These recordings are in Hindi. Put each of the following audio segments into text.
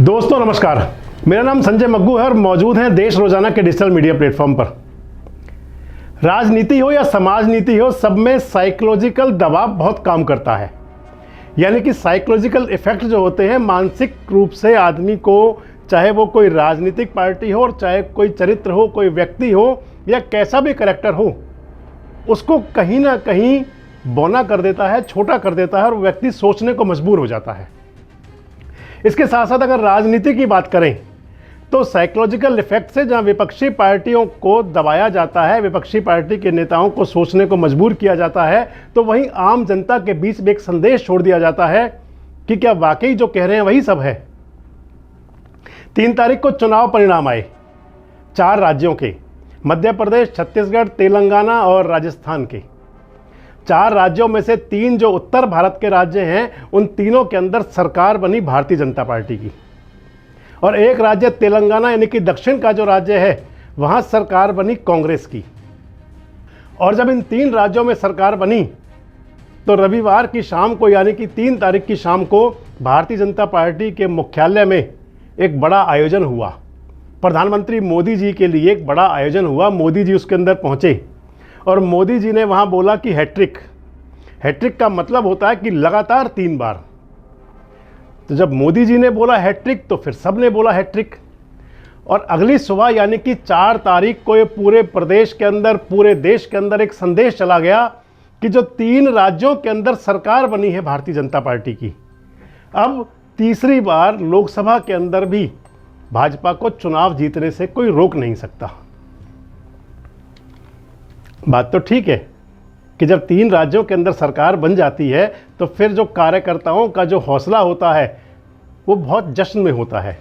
दोस्तों नमस्कार, मेरा नाम संजय मग्गू है और मौजूद हैं देश रोजाना के डिजिटल मीडिया प्लेटफॉर्म पर। राजनीति हो या समाज नीति हो, सब में साइकोलॉजिकल दबाव बहुत काम करता है। यानी कि साइकोलॉजिकल इफेक्ट जो होते हैं, मानसिक रूप से आदमी को, चाहे वो कोई राजनीतिक पार्टी हो और चाहे कोई चरित्र हो, कोई व्यक्ति हो या कैसा भी कैरेक्टर हो, उसको कहीं ना कहीं बौना कर देता है, छोटा कर देता है और व्यक्ति सोचने को मजबूर हो जाता है। इसके साथ साथ अगर राजनीति की बात करें तो साइकोलॉजिकल इफेक्ट से जहां विपक्षी पार्टियों को दबाया जाता है, विपक्षी पार्टी के नेताओं को सोचने को मजबूर किया जाता है, तो वहीं आम जनता के बीच में एक संदेश छोड़ दिया जाता है कि क्या वाकई जो कह रहे हैं वही सब है। 3 तारीख को चुनाव परिणाम आए 4 राज्यों के, मध्य प्रदेश, छत्तीसगढ़, तेलंगाना और राजस्थान के। 4 राज्यों में से 3 जो उत्तर भारत के राज्य हैं, उन तीनों के अंदर सरकार बनी भारतीय जनता पार्टी की, और एक राज्य तेलंगाना यानी कि दक्षिण का जो राज्य है, वहां सरकार बनी कांग्रेस की। और जब इन 3 राज्यों में सरकार बनी तो रविवार की शाम को, यानी कि 3 तारीख की शाम को, भारतीय जनता पार्टी के मुख्यालय में एक बड़ा आयोजन हुआ। प्रधानमंत्री मोदी जी के लिए एक बड़ा आयोजन हुआ। मोदी जी उसके अंदर पहुंचे और मोदी जी ने वहां बोला कि हैट्रिक। हैट्रिक का मतलब होता है कि लगातार 3 बार। तो जब मोदी जी ने बोला हैट्रिक तो फिर सब ने बोला हैट्रिक। और अगली सुबह यानी कि 4 तारीख को ये पूरे प्रदेश के अंदर, पूरे देश के अंदर एक संदेश चला गया कि जो 3 राज्यों के अंदर सरकार बनी है भारतीय जनता पार्टी की, अब तीसरी बार लोकसभा के अंदर भी भाजपा को चुनाव जीतने से कोई रोक नहीं सकता। बात तो ठीक है कि जब 3 राज्यों के अंदर सरकार बन जाती है तो फिर जो कार्यकर्ताओं का जो हौसला होता है वो बहुत जश्न में होता है।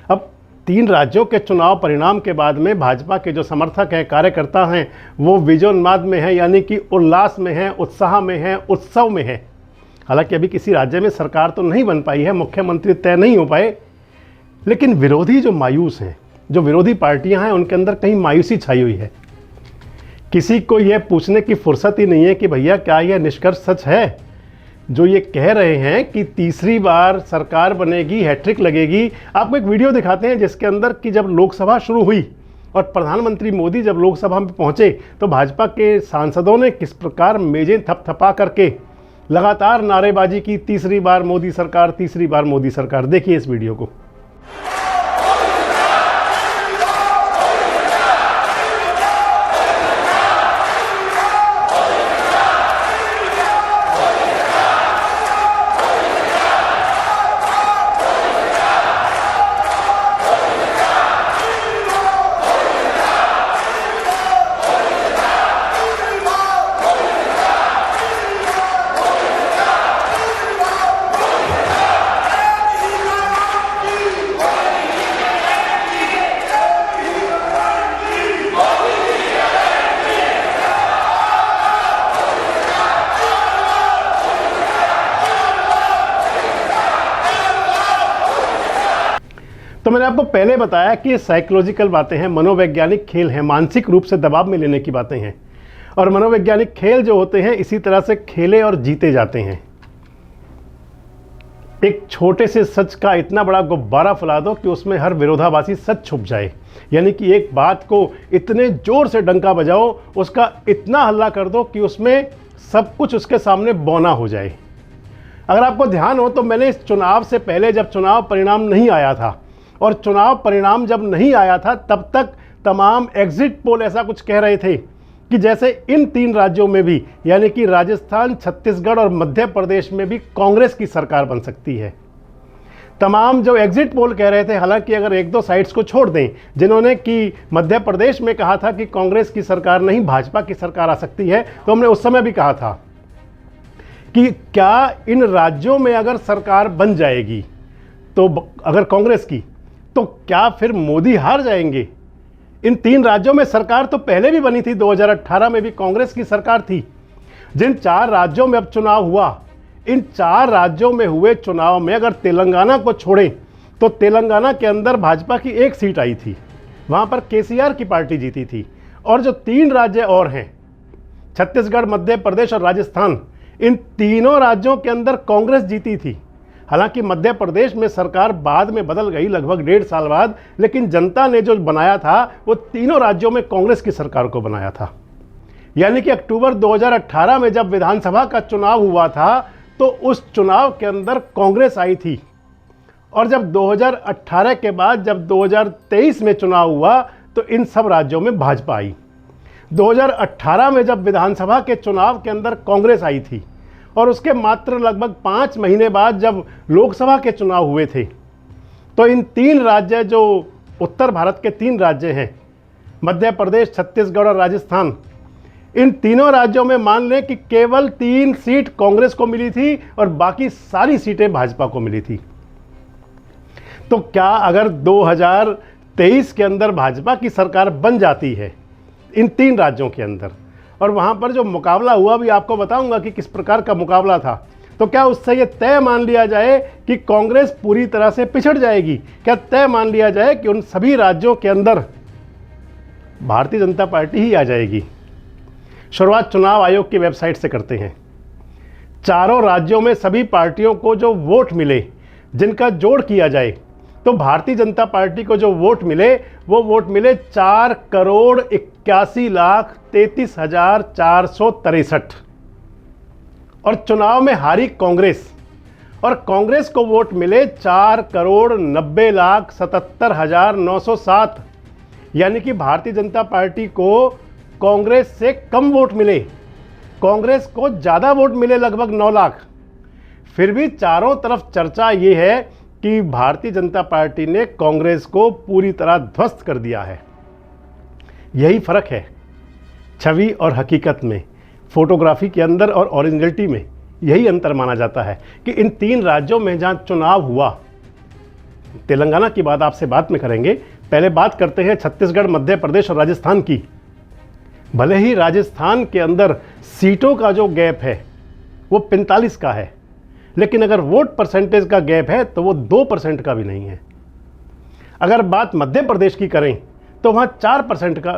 अब 3 राज्यों के चुनाव परिणाम के बाद में भाजपा के जो समर्थक हैं, कार्यकर्ता हैं, वो विजयोन्माद में हैं, यानी कि उल्लास में हैं, उत्साह में हैं, उत्सव में हैं। हालांकि अभी किसी राज्य में सरकार तो नहीं बन पाई है, मुख्यमंत्री तय नहीं हो पाए, लेकिन विरोधी जो मायूस हैं, जो विरोधी पार्टियां हैं, उनके अंदर कहीं मायूसी छाई हुई है। किसी को यह पूछने की फुर्सत ही नहीं है कि भैया क्या यह निष्कर्ष सच है जो ये कह रहे हैं कि तीसरी बार सरकार बनेगी, हैट्रिक लगेगी। आपको एक वीडियो दिखाते हैं जिसके अंदर कि जब लोकसभा शुरू हुई और प्रधानमंत्री मोदी जब लोकसभा में पहुंचे तो भाजपा के सांसदों ने किस प्रकार मेजें थपथपा करके लगातार नारेबाजी की, तीसरी बार मोदी सरकार, तीसरी बार मोदी सरकार। देखिए इस वीडियो को। तो मैंने आपको पहले बताया कि ये साइकोलॉजिकल बातें हैं, मनोवैज्ञानिक खेल हैं, मानसिक रूप से दबाव में लेने की बातें हैं। और मनोवैज्ञानिक खेल जो होते हैं इसी तरह से खेले और जीते जाते हैं। एक छोटे से सच का इतना बड़ा गुब्बारा फैला दो कि उसमें हर विरोधाभासी सच छुप जाए। यानी कि एक बात को इतने जोर से डंका बजाओ, उसका इतना हल्ला कर दो कि उसमें सब कुछ उसके सामने बौना हो जाए। अगर आपको ध्यान हो तो मैंने इस चुनाव से पहले, जब चुनाव परिणाम नहीं आया था और चुनाव परिणाम जब नहीं आया था, तब तक तमाम एग्जिट पोल ऐसा कुछ कह रहे थे कि जैसे इन 3 राज्यों में भी, यानी कि राजस्थान, छत्तीसगढ़ और मध्य प्रदेश में भी कांग्रेस की सरकार बन सकती है। तमाम जो एग्जिट पोल कह रहे थे, हालांकि अगर 1-2 साइट्स को छोड़ दें जिन्होंने कि मध्य प्रदेश में कहा था कि कांग्रेस की सरकार नहीं, भाजपा की सरकार आ सकती है, तो हमने उस समय भी कहा था कि क्या इन राज्यों में अगर सरकार बन जाएगी, तो अगर कांग्रेस की, तो क्या फिर मोदी हार जाएंगे। इन 3 राज्यों में सरकार तो पहले भी बनी थी, 2018 में भी कांग्रेस की सरकार थी। जिन 4 राज्यों में अब चुनाव हुआ, इन 4 राज्यों में हुए चुनाव में अगर तेलंगाना को छोड़ें तो तेलंगाना के अंदर भाजपा की 1 सीट आई थी, वहां पर केसीआर की पार्टी जीती थी। और जो 3 राज्य और हैं, छत्तीसगढ़, मध्य प्रदेश और राजस्थान, इन तीनों राज्यों के अंदर कांग्रेस जीती थी। हालांकि मध्य प्रदेश में सरकार बाद में बदल गई लगभग 1.5 साल बाद, लेकिन जनता ने जो बनाया था वो तीनों राज्यों में कांग्रेस की सरकार को बनाया था। यानी कि अक्टूबर 2018 में जब विधानसभा का चुनाव हुआ था तो उस चुनाव के अंदर कांग्रेस आई थी, और जब 2018 के बाद जब 2023 में चुनाव हुआ तो इन सब राज्यों में भाजपा आई। 2018 में जब विधानसभा के चुनाव के अंदर कांग्रेस आई थी, और उसके मात्र लगभग 5 महीने बाद जब लोकसभा के चुनाव हुए थे, तो इन 3 राज्य जो उत्तर भारत के 3 राज्य हैं, मध्य प्रदेश, छत्तीसगढ़ और राजस्थान, इन तीनों राज्यों में मान लें कि केवल 3 सीट कांग्रेस को मिली थी और बाकी सारी सीटें भाजपा को मिली थी। तो क्या अगर 2023 के अंदर भाजपा की सरकार बन जाती है इन 3 राज्यों के अंदर, और वहाँ पर जो मुकाबला हुआ भी आपको बताऊंगा कि किस प्रकार का मुकाबला था, तो क्या उससे ये तय मान लिया जाए कि कांग्रेस पूरी तरह से पिछड़ जाएगी? क्या तय मान लिया जाए कि उन सभी राज्यों के अंदर भारतीय जनता पार्टी ही आ जाएगी? शुरुआत चुनाव आयोग की वेबसाइट से करते हैं। चारों राज्यों में सभी पार्टियों को जो वोट मिले, जिनका जोड़ किया जाए, तो भारतीय जनता पार्टी को जो वोट मिले वो वोट मिले 4,81,33,463, और चुनाव में हारी कांग्रेस, और कांग्रेस को वोट मिले 4,90,77,907। यानी कि भारतीय जनता पार्टी को कांग्रेस से कम वोट मिले, कांग्रेस को ज़्यादा वोट मिले लगभग 9 लाख। फिर भी चारों तरफ चर्चा ये है कि भारतीय जनता पार्टी ने कांग्रेस को पूरी तरह ध्वस्त कर दिया है। यही फर्क है छवि और हकीकत में, फोटोग्राफी के अंदर और ओरिजिनलिटी में। यही अंतर माना जाता है कि इन 3 राज्यों में जहां चुनाव हुआ, तेलंगाना की बात आपसे बाद में करेंगे, पहले बात करते हैं छत्तीसगढ़, मध्य प्रदेश और राजस्थान की। भले ही राजस्थान के अंदर सीटों का जो गैप है वो 45 का है, लेकिन अगर वोट परसेंटेज का गैप है तो वो 2% का भी नहीं है। अगर बात मध्य प्रदेश की करें तो वहाँ 4% का,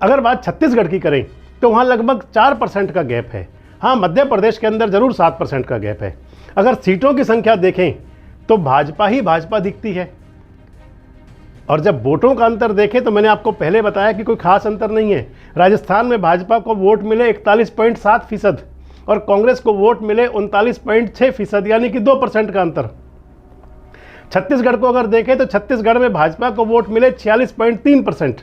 अगर बात छत्तीसगढ़ की करें तो वहाँ लगभग 4% का गैप है। हाँ, मध्य प्रदेश के अंदर ज़रूर 7% का गैप है। अगर सीटों की संख्या देखें तो भाजपा ही भाजपा दिखती है, और जब वोटों का अंतर देखें तो मैंने आपको पहले बताया कि कोई खास अंतर नहीं है। राजस्थान में भाजपा को वोट मिले 41.7%, और कांग्रेस को वोट मिले 39.6%, यानी कि 2% का अंतर। छत्तीसगढ़ को अगर देखें तो छत्तीसगढ़ में भाजपा को वोट मिले 46.3%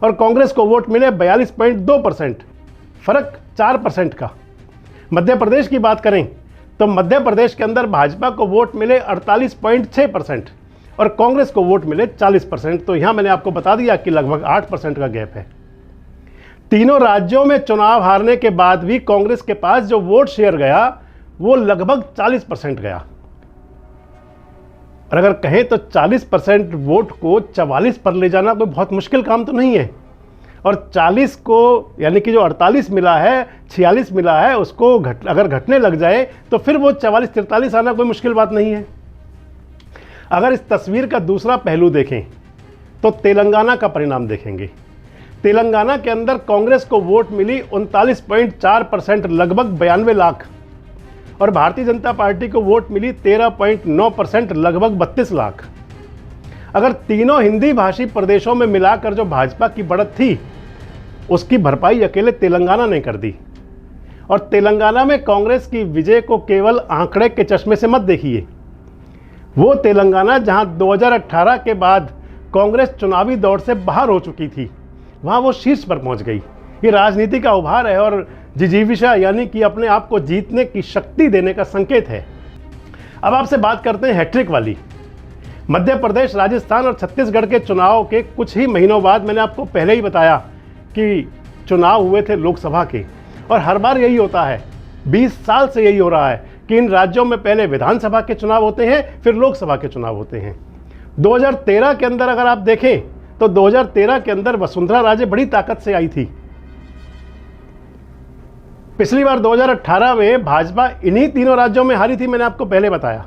और कांग्रेस को वोट मिले 42.2%, फर्क 4% का। मध्य प्रदेश की बात करें तो मध्य प्रदेश के अंदर भाजपा को वोट मिले 48.6% और कांग्रेस को वोट मिले 40%। तो यहां मैंने आपको बता दिया कि लगभग 8% का गैप है। तीनों राज्यों में चुनाव हारने के बाद भी कांग्रेस के पास जो वोट शेयर गया वो लगभग 40% गया। और अगर कहें तो 40% वोट को 44 पर ले जाना कोई बहुत मुश्किल काम तो नहीं है, और 40 को यानी कि जो 48 मिला है, 46 मिला है, उसको अगर घटने लग जाए तो फिर वो 44-43 आना कोई मुश्किल बात नहीं है। अगर इस तस्वीर का दूसरा पहलू देखें तो तेलंगाना का परिणाम देखेंगे। तेलंगाना के अंदर कांग्रेस को वोट मिली 39.4%, लगभग 92 लाख, और भारतीय जनता पार्टी को वोट मिली 13.9%, लगभग 32 लाख। अगर तीनों हिंदी भाषी प्रदेशों में मिलाकर जो भाजपा की बढ़त थी उसकी भरपाई अकेले तेलंगाना ने कर दी। और तेलंगाना में कांग्रेस की विजय को केवल आंकड़े के चश्मे से मत देखिए। वो तेलंगाना जहां 2018 के बाद कांग्रेस चुनावी दौड़ से बाहर हो चुकी थी, वहां वो शीर्ष पर पहुंच गई। ये राजनीति का उभार है और जिजीविषा यानी कि अपने आप को जीतने की शक्ति देने का संकेत है। अब आपसे बात करते हैं हैट्रिक वाली। मध्य प्रदेश, राजस्थान और छत्तीसगढ़ के चुनाव के कुछ ही महीनों बाद मैंने आपको पहले ही बताया कि चुनाव हुए थे लोकसभा के, और हर बार यही होता है, 20 साल से यही हो रहा है कि इन राज्यों में पहले विधानसभा के चुनाव होते हैं, फिर लोकसभा के चुनाव होते हैं। 2013 के अंदर अगर आप देखें तो 2013 के अंदर वसुंधरा राजे बड़ी ताकत से आई थी। पिछली बार 2018 में भाजपा इन्हीं तीनों राज्यों में हारी थी, मैंने आपको पहले बताया।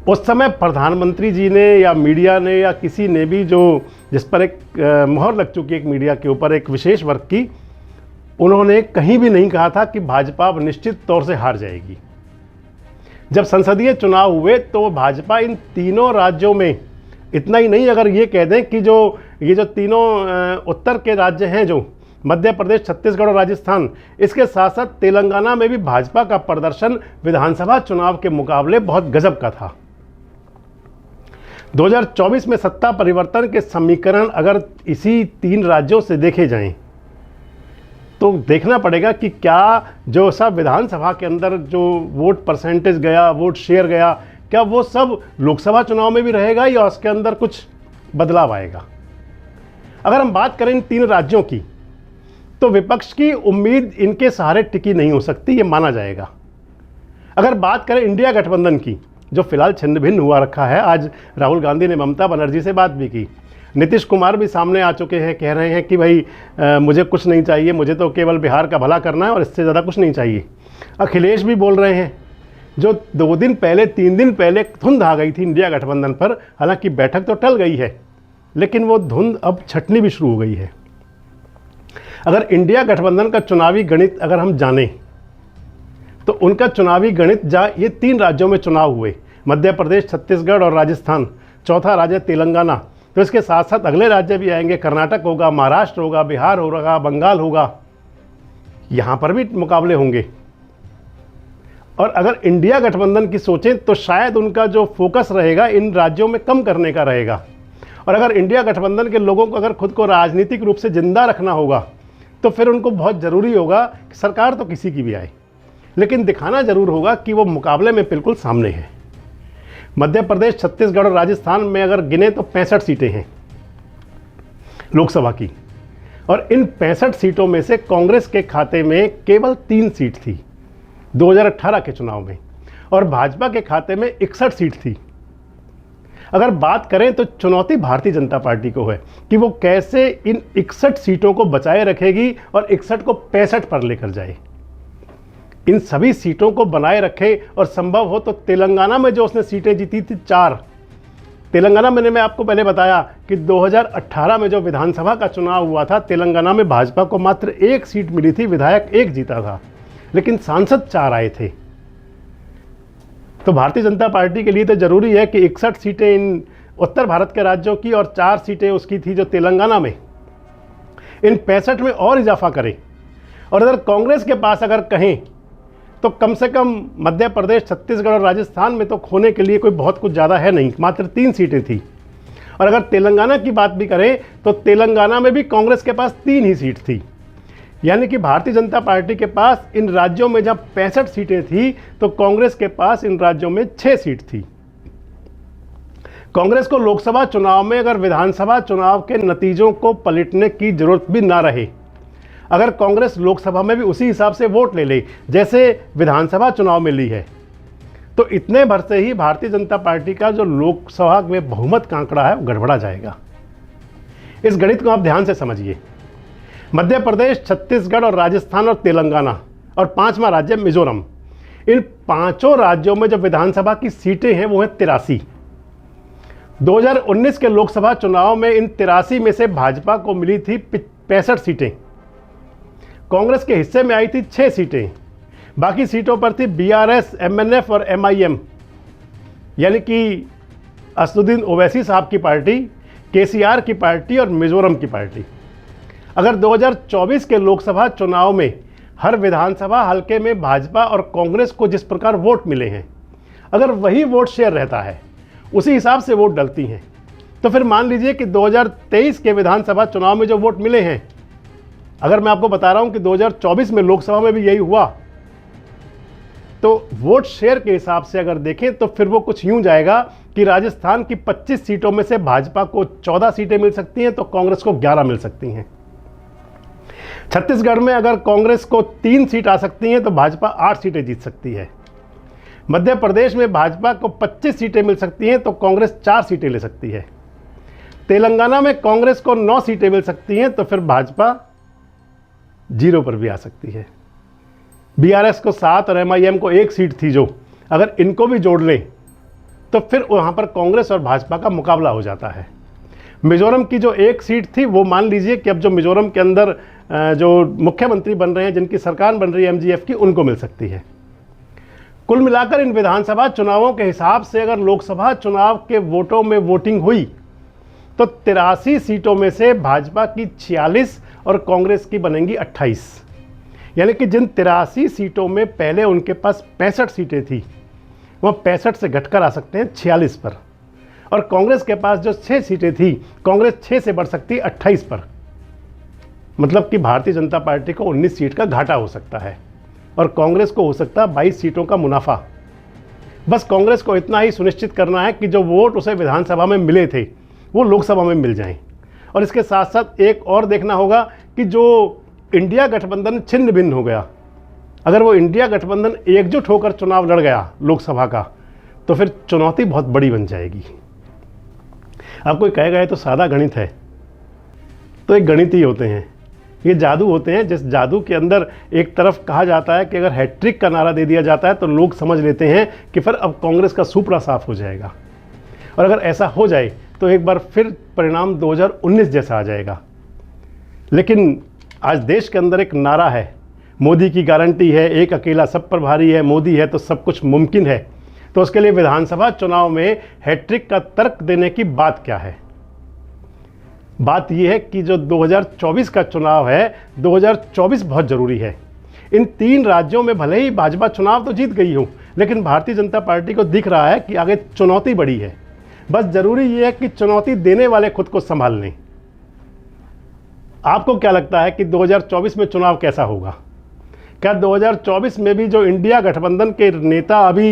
उस समय प्रधानमंत्री जी ने या मीडिया ने या किसी ने भी जो जिस पर एक मोहर लग चुकी एक मीडिया के ऊपर एक विशेष वर्ग की, उन्होंने कहीं भी नहीं कहा था कि भाजपा अब निश्चित तौर से हार जाएगी। जब संसदीय चुनाव हुए तो भाजपा इन तीनों राज्यों में, इतना ही नहीं, अगर ये कह दें कि ये जो तीनों उत्तर के राज्य हैं, जो मध्य प्रदेश, छत्तीसगढ़ और राजस्थान, इसके साथ साथ तेलंगाना में भी भाजपा का प्रदर्शन विधानसभा चुनाव के मुकाबले बहुत गजब का था। 2024 में सत्ता परिवर्तन के समीकरण अगर इसी 3 राज्यों से देखे जाएं तो देखना पड़ेगा कि क्या जो सब विधानसभा के अंदर जो वोट परसेंटेज गया, वोट शेयर गया, क्या वो सब लोकसभा चुनाव में भी रहेगा या उसके अंदर कुछ बदलाव आएगा। अगर हम बात करें इन 3 राज्यों की तो विपक्ष की उम्मीद इनके सहारे टिकी नहीं हो सकती, ये माना जाएगा। अगर बात करें इंडिया गठबंधन की, जो फिलहाल छिन्न भिन्न हुआ रखा है, आज राहुल गांधी ने ममता बनर्जी से बात भी की, नीतीश कुमार भी सामने आ चुके हैं, कह रहे हैं कि भाई मुझे कुछ नहीं चाहिए, मुझे तो केवल बिहार का भला करना है और इससे ज़्यादा कुछ नहीं चाहिए। अखिलेश भी बोल रहे हैं, जो 2 दिन पहले 3 दिन पहले धुंध आ गई थी इंडिया गठबंधन पर, हालांकि बैठक तो टल गई है लेकिन वो धुंध अब छटनी भी शुरू हो गई है। अगर इंडिया गठबंधन का चुनावी गणित अगर हम जानें तो उनका चुनावी गणित ये 3 राज्यों में चुनाव हुए, मध्य प्रदेश, छत्तीसगढ़ और राजस्थान, चौथा राज्य तेलंगाना, तो इसके साथ साथ अगले राज्य भी आएंगे, कर्नाटक होगा, महाराष्ट्र होगा, बिहार होगा, बंगाल होगा, यहाँ पर भी मुकाबले होंगे। और अगर इंडिया गठबंधन की सोचें तो शायद उनका जो फोकस रहेगा इन राज्यों में कम करने का रहेगा। और अगर इंडिया गठबंधन के लोगों को अगर खुद को राजनीतिक रूप से जिंदा रखना होगा तो फिर उनको बहुत ज़रूरी होगा कि सरकार तो किसी की भी आए लेकिन दिखाना ज़रूर होगा कि वो मुकाबले में बिल्कुल सामने है। मध्य प्रदेश, छत्तीसगढ़ और राजस्थान में अगर गिने तो 65 सीटें हैं लोकसभा की, और इन 65 सीटों में से कांग्रेस के खाते में केवल 3 सीट थी 2018 के चुनाव में, और भाजपा के खाते में 61 सीट थी। अगर बात करें तो चुनौती भारतीय जनता पार्टी को है कि वो कैसे इन 61 सीटों को बचाए रखेगी और 61 को 65 पर लेकर जाए, इन सभी सीटों को बनाए रखे। और संभव हो तो तेलंगाना में जो उसने सीटें जीती थी 4, तेलंगाना मैंने मैं आपको पहले बताया कि 2018 में जो विधानसभा का चुनाव हुआ था, तेलंगाना में भाजपा को मात्र 1 सीट मिली थी, विधायक 1 जीता था, लेकिन सांसद 4 आए थे। तो भारतीय जनता पार्टी के लिए तो ज़रूरी है कि 61 सीटें इन उत्तर भारत के राज्यों की और 4 सीटें उसकी थी जो तेलंगाना में, इन 65 में और इजाफा करें। और अगर कांग्रेस के पास अगर कहें तो कम से कम मध्य प्रदेश, छत्तीसगढ़ और राजस्थान में तो खोने के लिए कोई बहुत कुछ ज़्यादा है नहीं, मात्र 3 सीटें थी। और अगर तेलंगाना की बात भी करें तो तेलंगाना में भी कांग्रेस के पास 3 ही सीट थी, यानी कि भारतीय जनता पार्टी के पास इन राज्यों में जब 65 सीटें थी तो कांग्रेस के पास इन राज्यों में 6 सीट थी। कांग्रेस को लोकसभा चुनाव में अगर विधानसभा चुनाव के नतीजों को पलटने की जरूरत भी ना रहे, अगर कांग्रेस लोकसभा में भी उसी हिसाब से वोट ले ले जैसे विधानसभा चुनाव में ली है, तो इतने भर से ही भारतीय जनता पार्टी का जो लोकसभा में बहुमत का आंकड़ा है वो गड़बड़ा जाएगा। इस गणित को आप ध्यान से समझिए। मध्य प्रदेश, छत्तीसगढ़ और राजस्थान और तेलंगाना और 5वां राज्य मिजोरम, इन 5 राज्यों में जो विधानसभा की सीटें हैं वो है 83। 2019 के लोकसभा चुनाव में इन 83 में से भाजपा को मिली थी 65 सीटें, कांग्रेस के हिस्से में आई थी 6 सीटें, बाकी सीटों पर थी बीआरएस, एमएनएफ और एमआईएम, यानी कि असदुद्दीन ओवैसी साहब की पार्टी, केसीआर की पार्टी और मिजोरम की पार्टी। अगर 2024 के लोकसभा चुनाव में हर विधानसभा हलके में भाजपा और कांग्रेस को जिस प्रकार वोट मिले हैं, अगर वही वोट शेयर रहता है, उसी हिसाब से वोट डलती हैं, तो फिर मान लीजिए कि 2023 के विधानसभा चुनाव में जो वोट मिले हैं, अगर मैं आपको बता रहा हूं कि 2024 में लोकसभा में भी यही हुआ, तो वोट शेयर के हिसाब से अगर देखें तो फिर वो कुछ यूं जाएगा कि राजस्थान की 25 सीटों में से भाजपा को 14 सीटें मिल सकती हैं तो कांग्रेस को 11 मिल सकती हैं। छत्तीसगढ़ में अगर कांग्रेस को 3 सीट आ सकती हैं तो भाजपा 8 सीटें जीत सकती है। मध्य प्रदेश में भाजपा को 25 सीटें मिल सकती हैं तो कांग्रेस 4 सीटें ले सकती है। तेलंगाना में कांग्रेस को 9 सीटें मिल सकती हैं तो फिर भाजपा 0 पर भी आ सकती है। बीआरएस को 7 और एमआईएम को 1 सीट थी, जो अगर इनको भी जोड़ लें तो फिर वहाँ पर कांग्रेस और भाजपा का मुकाबला हो जाता है। मिजोरम की जो 1 सीट थी वो मान लीजिए कि अब जो मिजोरम के अंदर जो मुख्यमंत्री बन रहे हैं, जिनकी सरकार बन रही है एमजीएफ की, उनको मिल सकती है। कुल मिलाकर इन विधानसभा चुनावों के हिसाब से अगर लोकसभा चुनाव के वोटों में वोटिंग हुई तो 83 सीटों में से भाजपा की 46 और कांग्रेस की बनेंगी 28। यानी कि जिन 83 सीटों में पहले उनके पास 65 सीटें थी, वह 65 से घटकर आ सकते हैं 46 पर, और कांग्रेस के पास जो 6 सीटें थी, कांग्रेस 6 से बढ़ सकती है 28 पर। मतलब कि भारतीय जनता पार्टी को 19 सीट का घाटा हो सकता है और कांग्रेस को हो सकता है 22 सीटों का मुनाफा। बस कांग्रेस को इतना ही सुनिश्चित करना है कि जो वोट उसे विधानसभा में मिले थे वो लोकसभा में मिल जाएं। और इसके साथ साथ एक और देखना होगा कि जो इंडिया गठबंधन छिन्न भिन्न हो गया, अगर वो इंडिया गठबंधन एकजुट होकर चुनाव लड़ गया लोकसभा का, तो फिर चुनौती बहुत बड़ी बन जाएगी। अब कोई कहेगा ये तो सादा गणित है, तो एक गणित ही होते हैं, ये जादू होते हैं। जिस जादू के अंदर एक तरफ कहा जाता है कि अगर हैट्रिक का नारा दे दिया जाता है तो लोग समझ लेते हैं कि फिर अब कांग्रेस का सुपड़ा साफ हो जाएगा, और अगर ऐसा हो जाए तो एक बार फिर परिणाम 2019 जैसा आ जाएगा। लेकिन आज देश के अंदर एक नारा है, मोदी की गारंटी है, एक अकेला सब पर भारी है, मोदी है तो सब कुछ मुमकिन है। तो उसके लिए विधानसभा चुनाव में हैट्रिक का तर्क देने की बात क्या है? बात यह है कि जो 2024 का चुनाव है, 2024 बहुत ज़रूरी है। इन 3 राज्यों में भले ही भाजपा चुनाव तो जीत गई हो, लेकिन भारतीय जनता पार्टी को दिख रहा है कि आगे चुनौती बड़ी है। बस ज़रूरी ये है कि चुनौती देने वाले खुद को संभाल लें। आपको क्या लगता है कि 2024 में चुनाव कैसा होगा? क्या 2024 में भी जो इंडिया गठबंधन के नेता अभी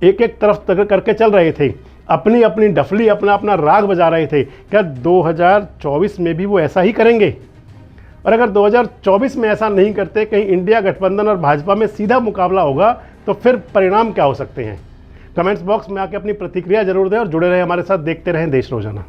एक एक तरफ करके चल रहे थे, अपनी अपनी डफली, अपना अपना राग बजा रहे थे, क्या 2024 में भी वो ऐसा ही करेंगे? और अगर 2024 में ऐसा नहीं करते, कहीं इंडिया गठबंधन और भाजपा में सीधा मुकाबला होगा, तो फिर परिणाम क्या हो सकते हैं? कमेंट्स बॉक्स में आके अपनी प्रतिक्रिया जरूर दें और जुड़े रहे हमारे साथ, देखते रहें देश रोजाना।